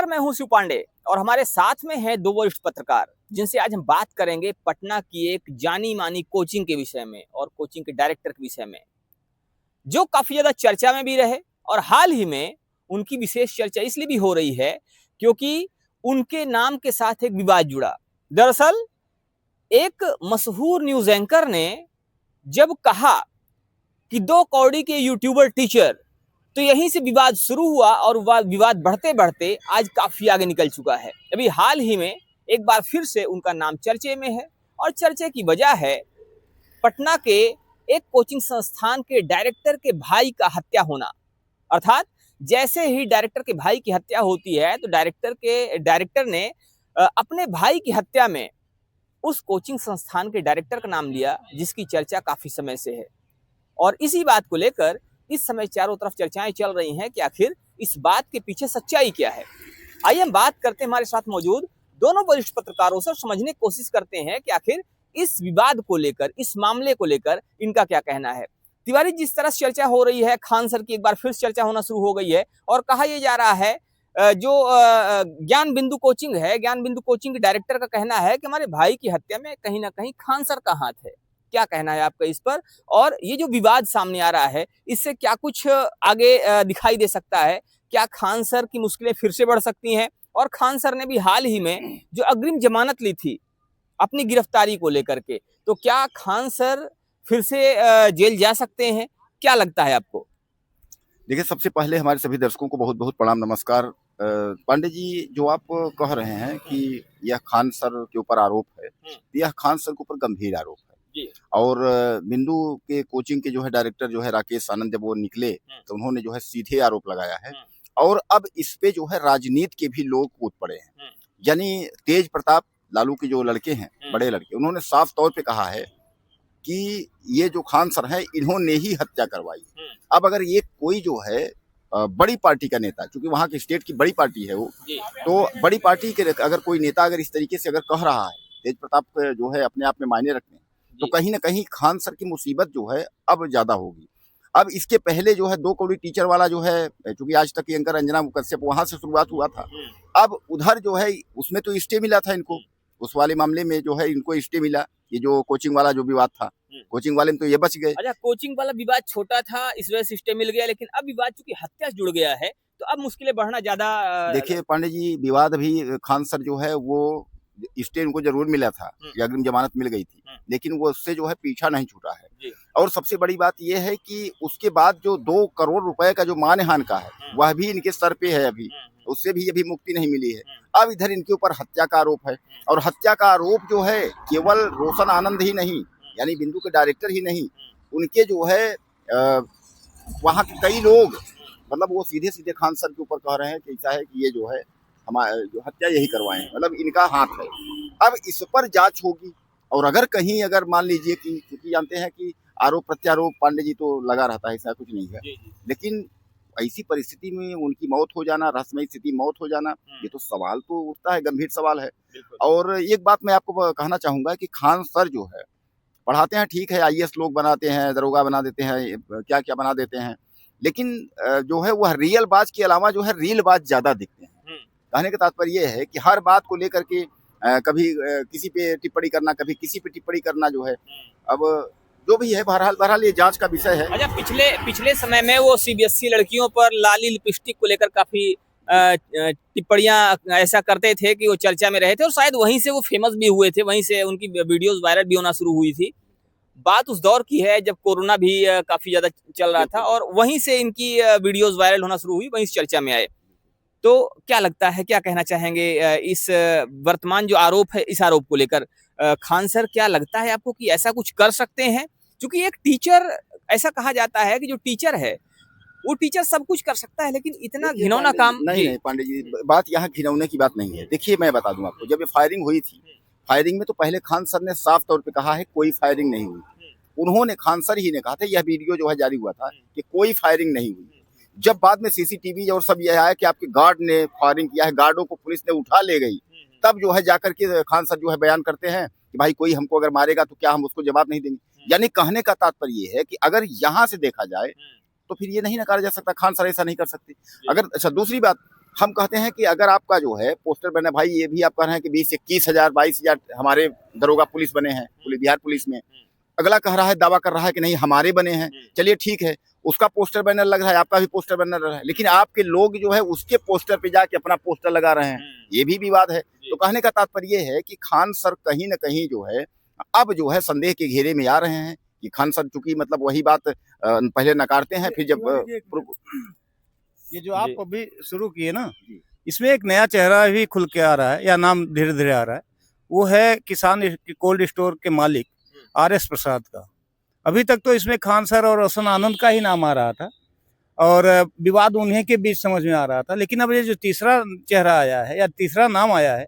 नमस्कार, मैं हूं शिव पांडे और हमारे साथ में हैं दो वरिष्ठ पत्रकार जिनसे आज हम बात करेंगे पटना की एक जानी मानी कोचिंग के विषय में और कोचिंग के डायरेक्टर के विषय में, जो काफी ज्यादा चर्चा में भी रहे। और हाल ही में उनकी विशेष चर्चा इसलिए भी हो रही है क्योंकि उनके नाम के साथ एक विवाद जुड़ा। दरअसल एक मशहूर न्यूज एंकर ने जब कहा कि 2 कौड़ी के यूट्यूबर टीचर, तो यहीं से विवाद शुरू हुआ और विवाद बढ़ते बढ़ते आज काफी आगे निकल चुका है। अभी हाल ही में एक बार फिर से उनका नाम चर्चे में है और चर्चे की वजह है पटना के एक कोचिंग संस्थान के डायरेक्टर के भाई का हत्या होना। अर्थात जैसे ही डायरेक्टर के भाई की हत्या होती है तो डायरेक्टर ने अपने भाई की हत्या में उस कोचिंग संस्थान के डायरेक्टर का नाम लिया, जिसकी चर्चा काफी समय से है। और इसी बात को लेकर इस समय चारों तरफ चर्चाएं चल रही हैं कि आखिर इस बात के पीछे सच्चाई क्या है। आइए हम बात करते हैं हमारे साथ मौजूद दोनों वरिष्ठ पत्रकारों से, समझने की कोशिश करते हैं कि आखिर इस विवाद को लेकर, इस मामले को लेकर इनका क्या कहना है। तिवारी, जिस तरह से चर्चा हो रही है, खान सर की एक बार फिर चर्चा होना शुरू हो गई है और कहा यह जा रहा है जो ज्ञान बिंदु कोचिंग है, ज्ञान बिंदु कोचिंग के डायरेक्टर का कहना है कि हमारे भाई की हत्या में कहीं ना कहीं खान सर का हाथ है। क्या कहना है आपका इस पर? और ये जो विवाद सामने आ रहा है, इससे क्या कुछ आगे दिखाई दे सकता है? क्या खान सर की मुश्किलें फिर से बढ़ सकती हैं? और खान सर ने भी हाल ही में जो अग्रिम जमानत ली थी अपनी गिरफ्तारी को लेकर के, तो क्या खान सर फिर से जेल जा सकते हैं? क्या लगता है आपको? देखिए, सबसे पहले हमारे सभी दर्शकों को बहुत बहुत प्रणाम, नमस्कार। पांडे जी, जो आप कह रहे हैं कि यह खान सर के ऊपर आरोप है, यह खान सर के ऊपर गंभीर आरोप है। और बिंदु के कोचिंग के जो है डायरेक्टर जो है राकेश आनंद, जब वो निकले तो उन्होंने जो है सीधे आरोप लगाया है। और अब इस पे जो है राजनीति के भी लोग कूद पड़े हैं। यानी तेज प्रताप लालू के जो लड़के हैं, बड़े लड़के, उन्होंने साफ तौर पे कहा है कि ये जो खान सर है, इन्होंने ही हत्या करवाई। अब अगर ये कोई जो है बड़ी पार्टी का नेता, क्योंकि वहाँ की स्टेट की बड़ी पार्टी है वो, तो बड़ी पार्टी के अगर कोई नेता अगर इस तरीके से अगर कह रहा है, तेज प्रताप जो है अपने आप में मायने रखते हैं, तो कहीं ना कहीं खान सर की मुसीबत जो है अब ज्यादा होगी। अब इसके पहले जो है 2 कौड़ी टीचर वाला जो है, चूंकि आज तक की एंकर अंजना कश्यप, वहां से शुरुआत हुआ था। अब उधर जो है उसमें तो स्टे मिला था इनको, उस वाले मामले में जो है इनको स्टे मिला। ये जो कोचिंग वाला जो विवाद था, कोचिंग वाले में तो ये बच गए। अच्छा, कोचिंग वाला विवाद छोटा था, इस वजह से स्टे मिल गया, लेकिन अब विवाद चूंकि हत्या से जुड़ गया है तो अब मुश्किलें बढ़ना ज्यादा। देखिए पांडे जी, विवाद भी खान सर जो है वो स्टे उनको जरूर मिला था, अग्रिम जमानत मिल गई थी, लेकिन वो उससे जो है पीछा नहीं छूटा है। और सबसे बड़ी बात यह है कि उसके बाद जो 2 करोड़ रुपए का जो मानहानि का है, वह भी इनके सर पे है अभी, उससे भी अभी मुक्ति नहीं मिली है। अब इधर इनके ऊपर हत्या का आरोप है, और हत्या का आरोप जो है केवल रोशन आनंद ही नहीं, यानी बिंदु के डायरेक्टर ही नहीं, उनके जो है वहाँ के कई लोग, मतलब वो सीधे सीधे खान सर के ऊपर कह रहे हैं कि ऐसा है कि ये जो है हमारे जो हत्या यही करवाए हैं, मतलब इनका हाथ है। अब इस पर जांच होगी, और अगर कहीं अगर मान लीजिए कि, क्योंकि जानते हैं कि आरोप प्रत्यारोप पांडे जी तो लगा रहता है, ऐसा कुछ नहीं है, लेकिन ऐसी परिस्थिति में उनकी मौत हो जाना, रहस्यमयी स्थिति मौत हो जाना, ये तो सवाल तो उठता है, गंभीर सवाल है। और एक बात मैं आपको कहना चाहूंगा कि खान सर जो है पढ़ाते हैं, ठीक है, IAS लोग बनाते हैं, दरोगा बना देते हैं, क्या क्या बना देते हैं, लेकिन जो है वह रियल बात के अलावा जो है रील बात ज्यादा दिखते हैं। कहने का तात्पर्य यह है कि हर बात को लेकर के कभी किसी पे टिप्पणी करना, कभी किसी पे टिप्पणी करना जो है, अब जो भी है बहरहाल ये जांच का विषय है। अच्छा, पिछले समय में वो CBSE लड़कियों पर लाली लिपस्टिक को लेकर काफी टिप्पणियां ऐसा करते थे कि वो चर्चा में रहे थे और शायद वहीं से वो फेमस भी हुए थे, वहीं से उनकी वीडियोस वायरल भी होना शुरू हुई थी। बात उस दौर की है जब कोरोना भी काफी ज्यादा चल रहा था और वहीं से इनकी वीडियोस वायरल होना शुरू हुई, वहीं से चर्चा में आए। तो क्या लगता है, क्या कहना चाहेंगे इस वर्तमान जो आरोप है, इस आरोप को लेकर? खान सर, क्या लगता है आपको कि ऐसा कुछ कर सकते हैं? क्योंकि एक टीचर, ऐसा कहा जाता है कि जो टीचर है वो टीचर सब कुछ कर सकता है, लेकिन इतना घिनौना काम नहीं पांडे जी, बात यहाँ घिनौने की बात नहीं है। देखिए, मैं बता दूं आपको, जब ये फायरिंग हुई थी, फायरिंग में तो पहले खान सर ने साफ तौर पे कहा है कोई फायरिंग नहीं हुई। उन्होंने, खान सर ही ने कहा था, यह वीडियो जो है जारी हुआ था कि कोई फायरिंग नहीं हुई। जब बाद में CCTV और सब यह आया कि आपके गार्ड ने फायरिंग किया है, गार्डों को पुलिस ने उठा ले गई, तब जो है जाकर के खान सर जो है बयान करते हैं कि भाई कोई हमको अगर मारेगा तो क्या हम उसको जवाब नहीं देंगे। यानी कहने का तात्पर्य ये है कि अगर यहाँ से देखा जाए तो फिर ये नहीं नकारा जा सकता, खान सर ऐसा नहीं कर सकते। अगर, अच्छा, दूसरी बात, हम कहते हैं कि अगर आपका जो है पोस्टर बने, भाई ये भी आप कह रहे हैं कि 20-21 हजार 22 हजार हमारे दरोगा पुलिस बने हैं बिहार पुलिस में, अगला कह रहा है, दावा कर रहा है कि नहीं हमारे बने हैं, चलिए ठीक है, उसका पोस्टर बैनर लग रहा है, आपका भी पोस्टर बैनर लग रहा है, लेकिन आपके लोग जो है उसके पोस्टर पे जाके अपना पोस्टर लगा रहे हैं, ये भी विवाद है। तो कहने का तात्पर्य है कि खान सर कहीं न कहीं जो है अब जो है संदेह के घेरे में आ रहे हैं कि खान सर चूंकि मतलब वही बात पहले नकारते हैं, फिर जब ये जो आप अभी शुरू किए ना, इसमें एक नया चेहरा भी खुल के आ रहा है, या नाम धीरे धीरे आ रहा है, वो है किसान कोल्ड स्टोर के मालिक RS प्रसाद का। अभी तक तो इसमें खान सर और रोशन आनंद का ही नाम आ रहा था और विवाद उन्हीं के बीच समझ में आ रहा था, लेकिन अब ये जो तीसरा चेहरा आया है या तीसरा नाम आया है,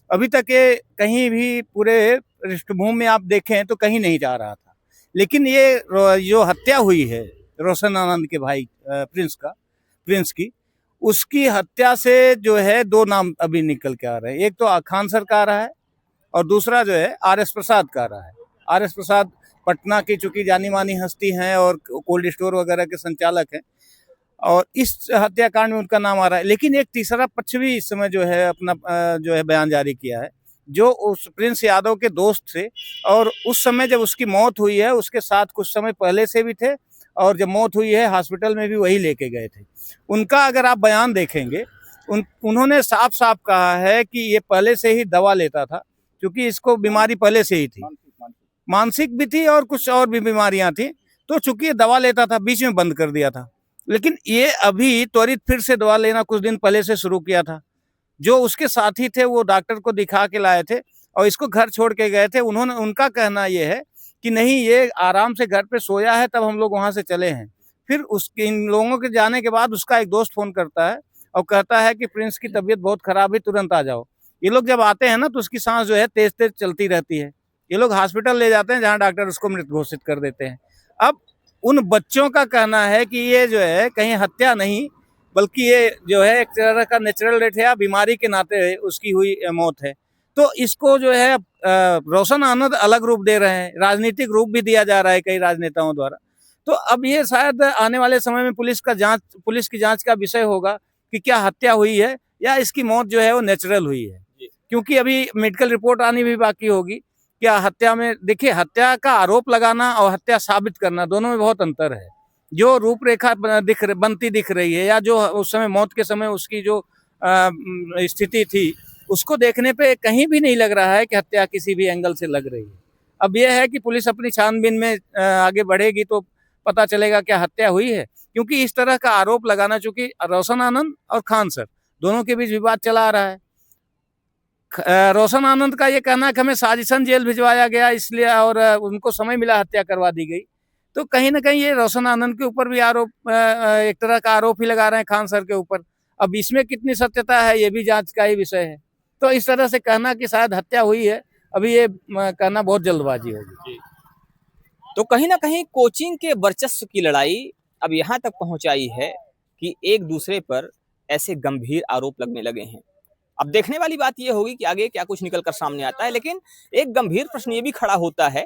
अभी तक ये कहीं भी पूरे पृष्ठभूमि में आप देखें तो कहीं नहीं जा रहा था। लेकिन ये जो हत्या हुई है रोशन आनंद के भाई प्रिंस की, उसकी हत्या से जो है दो नाम अभी निकल के आ रहे हैं। एक तो खान सर का आ रहा है और दूसरा जो है RS प्रसाद का आ रहा है। RS प्रसाद पटना की चूंकि जानी मानी हस्ती हैं और कोल्ड स्टोर वगैरह के संचालक हैं, और इस हत्याकांड में उनका नाम आ रहा है। लेकिन एक तीसरा पक्ष भी इस समय जो है अपना जो है बयान जारी किया है, जो उस प्रिंस यादव के दोस्त थे और उस समय जब उसकी मौत हुई है उसके साथ कुछ समय पहले से भी थे, और जब मौत हुई है हॉस्पिटल में भी वही लेके गए थे। उनका अगर आप बयान देखेंगे, उन्होंने साफ साफ कहा है कि ये पहले से ही दवा लेता था, क्योंकि इसको बीमारी पहले से ही थी, मानसिक भी थी और कुछ और भी बीमारियां थी, तो चूंकि दवा लेता था, बीच में बंद कर दिया था। लेकिन ये अभी त्वरित फिर से दवा लेना कुछ दिन पहले से शुरू किया था। जो उसके साथी थे वो डॉक्टर को दिखा के लाए थे और इसको घर छोड़ के गए थे। उनका कहना ये है कि नहीं, ये आराम से घर पे सोया है, तब हम लोग वहां से चले हैं। फिर इन लोगों के जाने के बाद उसका एक दोस्त फोन करता है और कहता है कि प्रिंस की तबीयत बहुत खराब है, तुरंत आ जाओ। ये लोग जब आते हैं ना तो उसकी सांस जो है तेज तेज चलती रहती है। ये लोग हॉस्पिटल ले जाते हैं जहां डॉक्टर उसको मृत घोषित कर देते हैं। अब उन बच्चों का कहना है कि ये जो है कहीं हत्या नहीं, बल्कि ये जो है एक तरह का नेचुरल डेथ है या बीमारी के नाते उसकी हुई मौत है। तो इसको जो है रोशन आनंद अलग रूप दे रहे हैं, राजनीतिक रूप भी दिया जा रहा है कई राजनेताओं द्वारा। तो अब ये शायद आने वाले समय में पुलिस की जांच का विषय होगा कि क्या हत्या हुई है या इसकी मौत जो है वो नेचुरल हुई है, क्योंकि अभी मेडिकल रिपोर्ट आनी भी बाकी होगी। क्या हत्या में, देखिए, हत्या का आरोप लगाना और हत्या साबित करना दोनों में बहुत अंतर है। जो रूपरेखा बनती दिख रही है या जो उस समय मौत के समय उसकी जो स्थिति थी, उसको देखने पे कहीं भी नहीं लग रहा है कि हत्या किसी भी एंगल से लग रही है। अब यह है कि पुलिस अपनी छानबीन में आगे बढ़ेगी तो पता चलेगा क्या हत्या हुई है, क्योंकि इस तरह का आरोप लगाना, चूंकि रोशन आनंद और खान सर दोनों के बीच विवाद चला आ रहा है। रोशन आनंद का ये कहना है कि हमें साजिशन जेल भिजवाया गया इसलिए और उनको समय मिला, हत्या करवा दी गई। तो कहीं ना कहीं ये रोशन आनंद के ऊपर भी आरोप, एक तरह का आरोप ही लगा रहे हैं खान सर के ऊपर। अब इसमें कितनी सत्यता है ये भी जांच का ही विषय है। तो इस तरह से कहना कि शायद हत्या हुई है, अभी ये कहना बहुत जल्दबाजी होगी। तो कहीं ना कहीं कोचिंग के वर्चस्व की लड़ाई अब यहाँ तक पहुंच आई है कि एक दूसरे पर ऐसे गंभीर आरोप लगने लगे हैं। अब देखने वाली बात यह होगी कि आगे क्या कुछ निकल कर सामने आता है। लेकिन एक गंभीर प्रश्न ये भी खड़ा होता है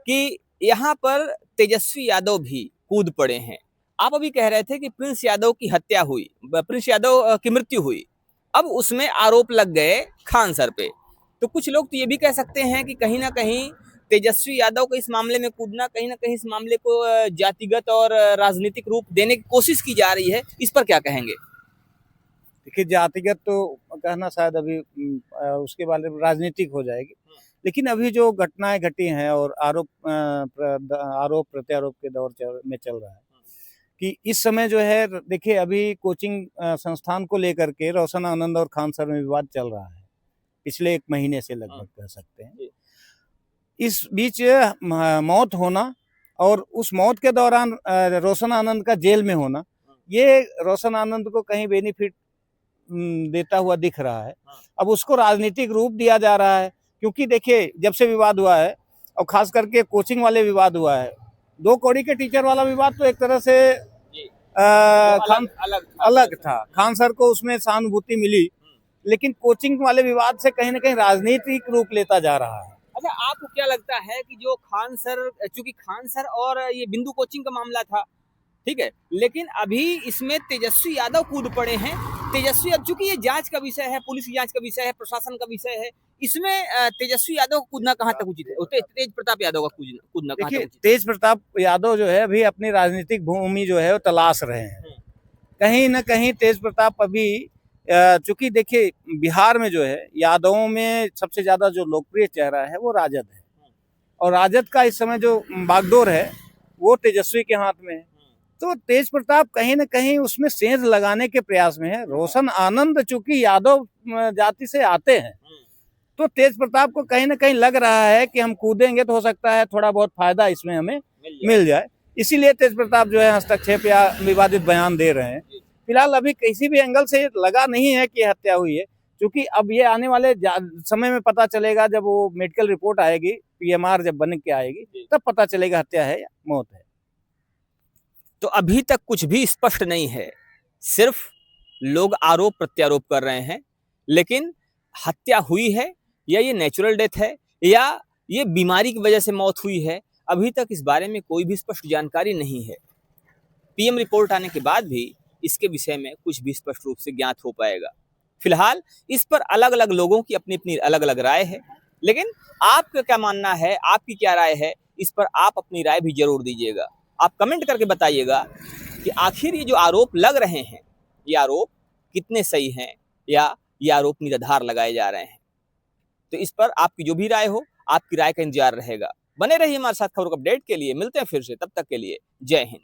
कि यहाँ पर तेजस्वी यादव भी कूद पड़े हैं। आप अभी कह रहे थे कि प्रिंस यादव की हत्या हुई, प्रिंस यादव की मृत्यु हुई, अब उसमें आरोप लग गए खान सर पे। तो कुछ लोग तो ये भी कह सकते हैं कि कहीं ना कहीं तेजस्वी यादव को इस मामले में कूदना, कहीं ना कहीं इस मामले को जातिगत और राजनीतिक रूप देने की कोशिश की जा रही है। इस पर क्या कहेंगे? देखिए, जातिगत तो कहना शायद अभी उसके बारे में राजनीतिक हो जाएगी, लेकिन अभी जो घटनाएं घटी हैं और आरोप प्रत्यारोप के दौर में चल रहा है कि इस समय जो है, देखिए, अभी कोचिंग संस्थान को लेकर के रोशन आनंद और खान सर में विवाद चल रहा है पिछले 1 महीने से लगभग कह सकते हैं। इस बीच मौत होना और उस मौत के दौरान रोशन आनंद का जेल में होना, ये रोशन आनंद को कहीं बेनिफिट देता हुआ दिख रहा है। अब उसको राजनीतिक रूप दिया जा रहा है, क्योंकि देखिए, जब से विवाद हुआ है और खास करके कोचिंग वाले विवाद हुआ है, 2 कौड़ी के टीचर वाला विवाद तो एक तरह से अलग था। खान सर को उसमें सहानुभूति मिली, लेकिन कोचिंग वाले विवाद से कहीं ना कहीं राजनीतिक रूप लेता जा रहा है। अच्छा, आपको क्या लगता है कि जो खान सर, चूंकि खान सर और ये बिंदु कोचिंग का मामला था, ठीक है, लेकिन अभी इसमें तेजस्वी यादव कूद पड़े हैं। तेजस्वी, अब चूंकि ये जांच का विषय है, पुलिस की जांच का विषय है, प्रशासन का विषय है, इसमें तेजस्वी यादव का कूदना कहाँ तक उचित है? तेज प्रताप यादव का कूदना कहाँ तक उचित है? तेज प्रताप यादव जो है अभी अपनी राजनीतिक भूमि जो है वो तलाश रहे हैं। कहीं न कहीं तेज प्रताप अभी, चूंकि देखिए बिहार में जो है यादवों में सबसे ज्यादा जो लोकप्रिय चेहरा है वो राजद है, और राजद का इस समय जो बागडोर है वो तेजस्वी के हाथ में है। तो तेज प्रताप कहीं न कहीं उसमें सेंध लगाने के प्रयास में है। रोशन आनंद चूंकि यादव जाति से आते हैं, तो तेज प्रताप को कहीं न कहीं लग रहा है कि हम कूदेंगे तो हो सकता है थोड़ा बहुत फायदा इसमें हमें मिल जाए, इसीलिए तेज प्रताप जो है हस्तक्षेप या विवादित बयान दे रहे हैं। फिलहाल अभी किसी भी एंगल से लगा नहीं है कि हत्या हुई है, क्योंकि अब ये आने वाले समय में पता चलेगा, जब वो मेडिकल रिपोर्ट आएगी, पीएमआर जब बन के आएगी, तब पता चलेगा हत्या है या मौत है। तो अभी तक कुछ भी स्पष्ट नहीं है, सिर्फ लोग आरोप प्रत्यारोप कर रहे हैं, लेकिन हत्या हुई है या ये नेचुरल डेथ है या ये बीमारी की वजह से मौत हुई है, अभी तक इस बारे में कोई भी स्पष्ट जानकारी नहीं है। पीएम रिपोर्ट आने के बाद भी इसके विषय में कुछ भी स्पष्ट रूप से ज्ञात हो पाएगा। फिलहाल इस पर अलग अलग लोगों की अपनी अपनी अलग अलग राय है, लेकिन आपका क्या मानना है, आपकी क्या राय है, इस पर आप अपनी राय भी जरूर दीजिएगा। आप कमेंट करके बताइएगा कि आखिर ये जो आरोप लग रहे हैं, ये आरोप कितने सही हैं या ये आरोप निराधार लगाए जा रहे हैं। तो इस पर आपकी जो भी राय हो, आपकी राय का इंतजार रहेगा। बने रहिए हमारे साथ खबरों को अपडेट के लिए। मिलते हैं फिर से, तब तक के लिए जय हिंद।